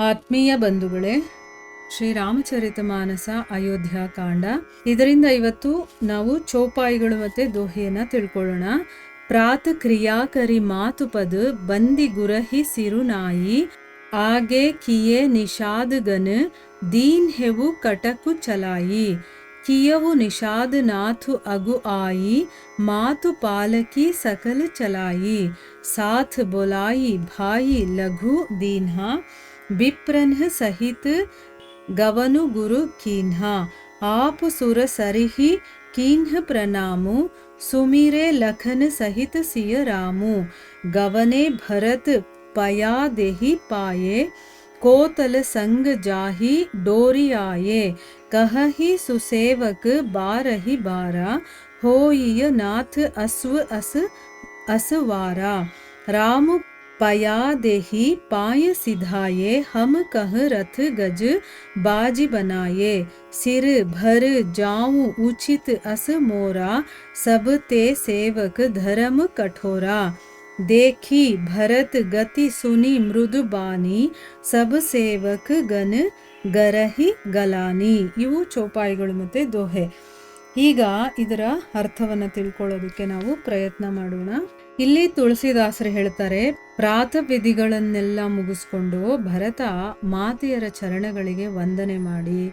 ಆತ್ಮೀಯ ಬಂಧುಗಳೇ, ಶ್ರೀರಾಮಚರಿತಮಾನಸ ಅಯೋಧ್ಯಾಕಾಂಡ. ಇದರಿಂದ ಇವತ್ತು ನಾವು ಚೌಪಾಯಿಗಳು ಮತ್ತು ದೋಹೆಯನ್ನು ತಿಳ್ಕೊಳ್ಳೋಣ. ಪ್ರಾತ ಕ್ರಿಯಾಕರಿ ಮಾತು ಪದ ಬಂದಿ ಗುರಹಿ ಸಿರುನಾಯಿ ಆಗೆ ಕಿಯೆ ನಿಷಾದ ಗನ್ ದೀನ್ ಹೆವು ಕಟಕು ಚಲಾಯಿ ಕಿಯವು ನಿಷಾದ ನಾಥು ಅಗು ಆಯಿ ಮಾತು ಪಾಲಕಿ ಸಕಲ ಚಲಾಯಿ ಸಾಥ बोलाई भाई लघु दीन्हा बिप्रन्ह सहित गवनु गुरु कीन्हा आप सुर सरिहि कीन्ह प्रणामु सुमिरे लखन सहित सिय रामु गवने भरत पया देहि पाये कोतल संग जाहि डोरी आये कहहि सुसेवक बारहि बारा होइय नाथ अस्व अस असवारा राम पया देहि पाय सिधाये हम कह रथ गज बाजी बनाये सिर भर जाऊं उचित अस मोरा सब ते सेवक धर्म कठोरा देखी भरत गति सुनी मृदु बानी सब ಸೇವಕ ಗನ ಗರಹಿ ಗಲಾನಿ. ಇವು ಚೌಪಾಯಿಗಳು ಮತ್ತು ದೋಹೆ. ಈಗ ಇದರ ಅರ್ಥವನ್ನು ತಿಳ್ಕೊಳ್ಳೋದಕ್ಕೆ ನಾವು ಪ್ರಯತ್ನ ಮಾಡೋಣ. ಇಲ್ಲಿ ತುಳಸಿದಾಸರು ಹೇಳ್ತಾರೆ, ಪ್ರಾತಃ ವಿಧಿಗಳನ್ನೆಲ್ಲ ಮುಗಿಸ್ಕೊಂಡು ಭರತ ಮಾತೆಯರ ಚರಣಗಳಿಗೆ ವಂದನೆ ಮಾಡಿ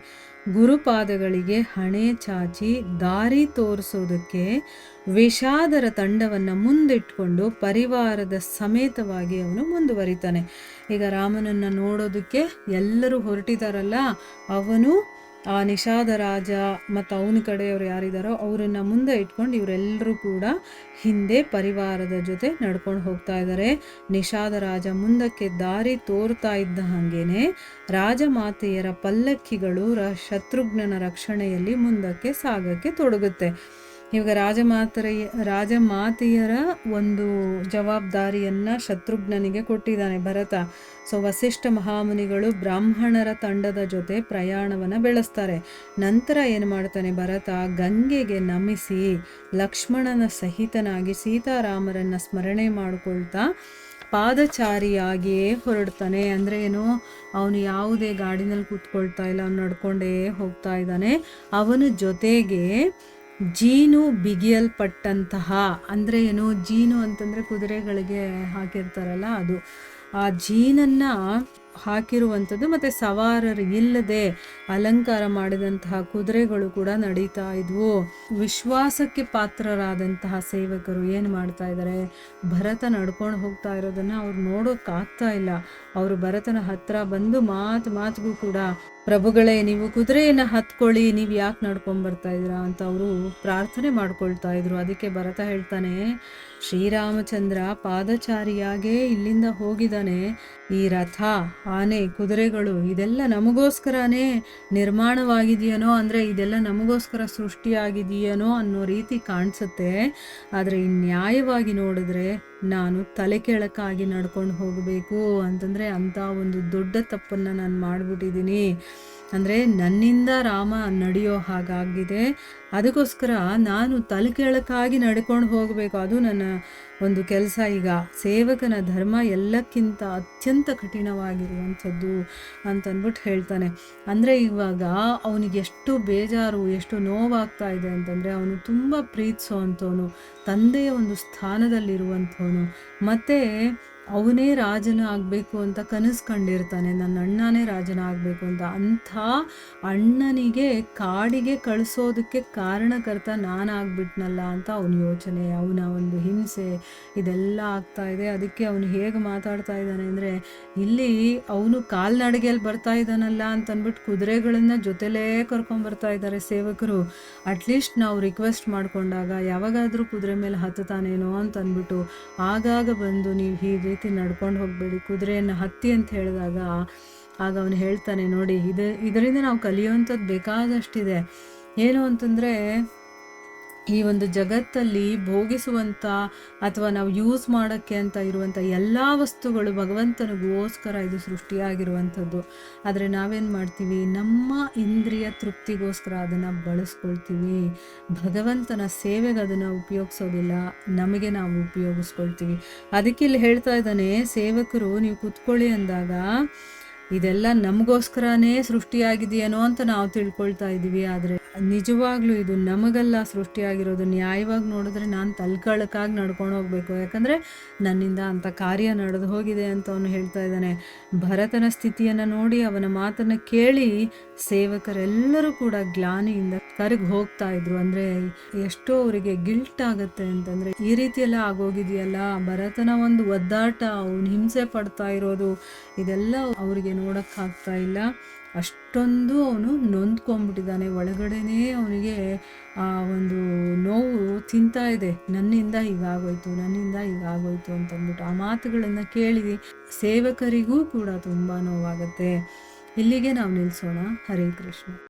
ಗುರುಪಾದಗಳಿಗೆ ಹಣೆ ಚಾಚಿ ದಾರಿ ತೋರಿಸೋದಕ್ಕೆ ವಿಷಾದರ ತಂಡವನ್ನು ಮುಂದಿಟ್ಕೊಂಡು ಪರಿವಾರದ ಸಮೇತವಾಗಿ ಅವನು ಮುಂದುವರಿತಾನೆ. ಈಗ ರಾಮನನ್ನು ನೋಡೋದಕ್ಕೆ ಎಲ್ಲರೂ ಹೊರಟಿದಾರಲ್ಲ, ಅವನು ಆ ನಿಷಾದ ರಾಜ ಮತ್ತು ಅವನ ಕಡೆಯವರು ಯಾರಿದ್ದಾರೋ ಅವರನ್ನು ಮುಂದೆ ಇಟ್ಕೊಂಡು ಇವರೆಲ್ಲರೂ ಕೂಡ ಹಿಂದೆ ಪರಿವಾರದ ಜೊತೆ ನಡ್ಕೊಂಡು ಹೋಗ್ತಾ ಇದ್ದಾರೆ. ನಿಷಾದ ರಾಜ ಮುಂದಕ್ಕೆ ದಾರಿ ತೋರ್ತಾ ಇದ್ದ ಹಾಗೇನೆ ರಾಜಮಾತೆಯರ ಪಲ್ಲಕ್ಕಿಗಳು ಶತ್ರುಘ್ನನ ರಕ್ಷಣೆಯಲ್ಲಿ ಮುಂದಕ್ಕೆ ಸಾಗಕ್ಕೆ ತೊಡಗುತ್ತೆ. ಇವಾಗ ರಾಜಮಾತೆಯರ ಒಂದು ಜವಾಬ್ದಾರಿಯನ್ನು ಶತ್ರುಘ್ನನಿಗೆ ಕೊಟ್ಟಿದ್ದಾನೆ ಭರತ. ಸೊ ವಸಿಷ್ಠ ಮಹಾಮುನಿಗಳು ಬ್ರಾಹ್ಮಣರ ತಂಡದ ಜೊತೆ ಪ್ರಯಾಣವನ್ನು ಬೆಳೆಸ್ತಾರೆ. ನಂತರ ಏನು ಮಾಡ್ತಾನೆ ಭರತ, ಗಂಗೆಗೆ ನಮಿಸಿ ಲಕ್ಷ್ಮಣನ ಸಹಿತನಾಗಿ ಸೀತಾರಾಮರನ್ನು ಸ್ಮರಣೆ ಮಾಡಿಕೊಳ್ತಾ ಪಾದಚಾರಿಯಾಗಿಯೇ ಹೊರಡ್ತಾನೆ. ಅಂದರೆ ಏನು, ಅವನು ಯಾವುದೇ ಗಾಡಿನಲ್ಲಿ ಕೂತ್ಕೊಳ್ತಾ ಇಲ್ಲ, ಅವನು ನಡ್ಕೊಂಡೇ ಹೋಗ್ತಾ ಇದ್ದಾನೆ. ಅವನ ಜೊತೆಗೆ ಜೀನು ಬಿಗಿಯಲ್ಪಟ್ಟಂತಹ, ಅಂದರೆ ಏನು, ಜೀನು ಅಂತಂದರೆ ಕುದುರೆಗಳಿಗೆ ಹಾಕಿರ್ತಾರಲ್ಲ ಅದು, ಆ ಜೀನನ್ನು ಹಾಕಿರುವಂಥದ್ದು ಮತ್ತು ಸವಾರರು ಇಲ್ಲದೆ ಅಲಂಕಾರ ಮಾಡಿದಂತಹ ಕುದುರೆಗಳು ಕೂಡ ನಡೀತಾ ಇದ್ವು. ವಿಶ್ವಾಸಕ್ಕೆ ಪಾತ್ರರಾದಂತಹ ಸೇವಕರು ಏನು ಮಾಡ್ತಾ ಇದ್ದಾರೆ, ಭರತ ನಡ್ಕೊಂಡು ಹೋಗ್ತಾ ಇರೋದನ್ನು ಅವ್ರು ನೋಡೋಕ್ಕಾಗ್ತಾ ಇಲ್ಲ. ಅವರು ಭರತನ ಹತ್ರ ಬಂದು ಮಾತಿಗೂ ಕೂಡ, ಪ್ರಭುಗಳೇ ನೀವು ಕುದುರೆಯನ್ನು ಹತ್ಕೊಳ್ಳಿ, ನೀವು ಯಾಕೆ ನಡ್ಕೊಂಡು ಬರ್ತಾ ಇದ್ದೀರಾ ಅಂತ ಅವರು ಪ್ರಾರ್ಥನೆ ಮಾಡ್ಕೊಳ್ತಾ ಇದ್ರು. ಅದಕ್ಕೆ ಭರತ ಹೇಳ್ತಾನೆ, ಶ್ರೀರಾಮಚಂದ್ರ ಪಾದಚಾರಿಯಾಗೇ ಇಲ್ಲಿಂದ ಹೋಗಿದ್ದಾನೆ. ಈ ರಥ, ಆನೆ, ಕುದುರೆಗಳು ಇದೆಲ್ಲ ನಮಗೋಸ್ಕರನೇ ನಿರ್ಮಾಣವಾಗಿದೆಯೇನೋ, ಅಂದರೆ ಇದೆಲ್ಲ ನಮಗೋಸ್ಕರ ಸೃಷ್ಟಿಯಾಗಿದೆಯೇನೋ ಅನ್ನೋ ರೀತಿ ಕಾಣಿಸುತ್ತೆ. ಆದರೆ ನ್ಯಾಯವಾಗಿ ನೋಡಿದ್ರೆ ನಾನು ತಲೆ ಕೆಳಕಾಗಿ ನಡ್ಕೊಂಡು ಹೋಗಬೇಕು ಅಂತಂದರೆ ಅಂಥ ಒಂದು ದೊಡ್ಡ ತಪ್ಪನ್ನು ನಾನು ಮಾಡಿಬಿಟ್ಟಿದ್ದೀನಿ. ಅಂದರೆ ನನ್ನಿಂದ ರಾಮ ನಡೆಯೋ ಹಾಗಾಗಿದೆ. ಅದಕ್ಕೋಸ್ಕರ ನಾನು ತಲೆ ಕೆಳಕಾಗಿ ನಡ್ಕೊಂಡು ಹೋಗಬೇಕು, ಅದು ನನ್ನ ಒಂದು ಕೆಲಸ. ಈಗ ಸೇವಕನ ಧರ್ಮ ಎಲ್ಲಕ್ಕಿಂತ ಅತ್ಯಂತ ಕಠಿಣವಾಗಿರುವಂಥದ್ದು ಅಂತಂದ್ಬಿಟ್ಟು ಹೇಳ್ತಾನೆ. ಅಂದರೆ ಇವಾಗ ಅವನಿಗೆ ಎಷ್ಟು ಬೇಜಾರು, ಎಷ್ಟು ನೋವಾಗ್ತಾ ಇದೆ ಅಂತಂದರೆ, ಅವನು ತುಂಬ ಪ್ರೀತಿಸೋ ಅಂಥವನು, ತಂದೆಯ ಒಂದು ಸ್ಥಾನದಲ್ಲಿರುವಂಥವನು, ಮತ್ತು ಅವನೇ ರಾಜನ ಆಗಬೇಕು ಅಂತ ಕನಸು ಕಂಡಿರ್ತಾನೆ, ನನ್ನ ಅಣ್ಣನೇ ರಾಜನ ಆಗಬೇಕು ಅಂತ. ಅಂಥ ಅಣ್ಣನಿಗೆ ಕಾಡಿಗೆ ಕಳಿಸೋದಕ್ಕೆ ಕಾರಣಕರ್ತ ನಾನಾಗ್ಬಿಟ್ನಲ್ಲ ಅಂತ ಅವನ ಯೋಚನೆ, ಅವನ ಒಂದು ಹಿಂಸೆ ಇದೆಲ್ಲ ಆಗ್ತಾ ಇದೆ. ಅದಕ್ಕೆ ಅವನು ಹೇಗೆ ಮಾತಾಡ್ತಾ ಇದ್ದಾನೆ ಅಂದರೆ, ಇಲ್ಲಿ ಅವನು ಕಾಲ್ನಡಿಗೆಯಲ್ಲಿ ಬರ್ತಾ ಇದ್ದಾನಲ್ಲ ಅಂತಂದ್ಬಿಟ್ಟು ಕುದುರೆಗಳನ್ನು ಜೊತೆಲೇ ಕರ್ಕೊಂಬರ್ತಾ ಇದ್ದಾರೆ ಸೇವಕರು. ಅಟ್ಲೀಸ್ಟ್ ನಾವು ರಿಕ್ವೆಸ್ಟ್ ಮಾಡಿಕೊಂಡಾಗ ಯಾವಾಗಾದರೂ ಕುದುರೆ ಮೇಲೆ ಹತ್ತುತ್ತಾನೇನೋ ಅಂತ ಅಂದ್ಬಿಟ್ಟು ಆಗಾಗ ಬಂದು ನೀವು ಈ ರೀತಿ ನಡ್ಕೊಂಡು ಹೋಗಬೇಡಿ, ಕುದುರೆಯನ್ನು ಹತ್ತಿ ಅಂತ ಹೇಳಿದಾಗ ಆಗ ಅವನು ಹೇಳ್ತಾನೆ, ನೋಡಿ ಇದರಿಂದ ನಾವು ಕಲಿಯುವಂಥದ್ದು ಬೇಕಾದಷ್ಟಿದೆ. ಏನು ಅಂತಂದರೆ, ಈ ಒಂದು ಜಗತ್ತಲ್ಲಿ ಭೋಗಿಸುವಂಥ ಅಥವಾ ನಾವು ಯೂಸ್ ಮಾಡೋಕ್ಕೆ ಅಂತ ಇರುವಂಥ ಎಲ್ಲ ವಸ್ತುಗಳು ಭಗವಂತನಿಗೋಸ್ಕರ ಇದು ಸೃಷ್ಟಿಯಾಗಿರುವಂಥದ್ದು. ಆದರೆ ನಾವೇನು ಮಾಡ್ತೀವಿ, ನಮ್ಮ ಇಂದ್ರಿಯ ತೃಪ್ತಿಗೋಸ್ಕರ ಅದನ್ನು ಬಳಸ್ಕೊಳ್ತೀವಿ. ಭಗವಂತನ ಸೇವೆಗೆ ಅದನ್ನು ಉಪಯೋಗಿಸೋದಿಲ್ಲ, ನಮಗೆ ನಾವು ಉಪಯೋಗಿಸ್ಕೊಳ್ತೀವಿ. ಅದಕ್ಕೆ ಇಲ್ಲಿ ಹೇಳ್ತಾ ಇದ್ದಾನೆ, ಸೇವಕರು ನೀವು ಕೂತ್ಕೊಳ್ಳಿ ಅಂದಾಗ ಇದೆಲ್ಲ ನಮಗೋಸ್ಕರನೇ ಸೃಷ್ಟಿಯಾಗಿದೆಯೇನೋ ಅಂತ ನಾವು ತಿಳ್ಕೊಳ್ತಾ ಇದ್ದೀವಿ. ಆದರೆ ನಿಜವಾಗ್ಲೂ ಇದು ನಮಗೆಲ್ಲ ಸೃಷ್ಟಿಯಾಗಿರೋದು. ನ್ಯಾಯವಾಗಿ ನೋಡಿದ್ರೆ ನಾನು ತಲ್ಕಳಕ್ಕಾಗಿ ನಡ್ಕೊಂಡು ಹೋಗ್ಬೇಕು, ಯಾಕಂದರೆ ನನ್ನಿಂದ ಅಂಥ ಕಾರ್ಯ ನಡೆದು ಹೋಗಿದೆ ಅಂತ ಅವನು ಹೇಳ್ತಾ ಇದ್ದಾನೆ. ಭರತನ ಸ್ಥಿತಿಯನ್ನು ನೋಡಿ, ಅವನ ಮಾತನ್ನು ಕೇಳಿ ಸೇವಕರೆಲ್ಲರೂ ಕೂಡ ಗ್ಲಾನಿಯಿಂದ ಕರಗಿ ಹೋಗ್ತಾ ಇದ್ರು. ಅಂದರೆ ಎಷ್ಟೋ ಅವರಿಗೆ ಗಿಲ್ಟ್ ಆಗುತ್ತೆ ಅಂತಂದರೆ, ಈ ರೀತಿಯೆಲ್ಲ ಆಗೋಗಿದೆಯಲ್ಲ, ಭರತನ ಒಂದು ಒದ್ದಾಟ, ಅವನು ಹಿಂಸೆ ಪಡ್ತಾ ಇರೋದು, ಇದೆಲ್ಲ ಅವರಿಗೆ ನೋಡೋಕ್ಕಾಗ್ತಾ ಇಲ್ಲ. ಅಷ್ಟೊಂದು ಅವನು ನೊಂದ್ಕೊಂಡ್ಬಿಟ್ಟಿದ್ದಾನೆ. ಒಳಗಡೆನೇ ಅವನಿಗೆ ಆ ಒಂದು ನೋವು ತಿಂತಾ ಇದೆ. ನನ್ನಿಂದ ಹೀಗಾಗೋಯ್ತು ಅಂತಂದ್ಬಿಟ್ಟು ಆ ಮಾತುಗಳನ್ನು ಕೇಳಿ ಸೇವಕರಿಗೂ ಕೂಡ ತುಂಬ ನೋವಾಗುತ್ತೆ. ಇಲ್ಲಿಗೆ ನಾವು ನಿಲ್ಲಿಸೋಣ. ಹರೇ ಕೃಷ್ಣ.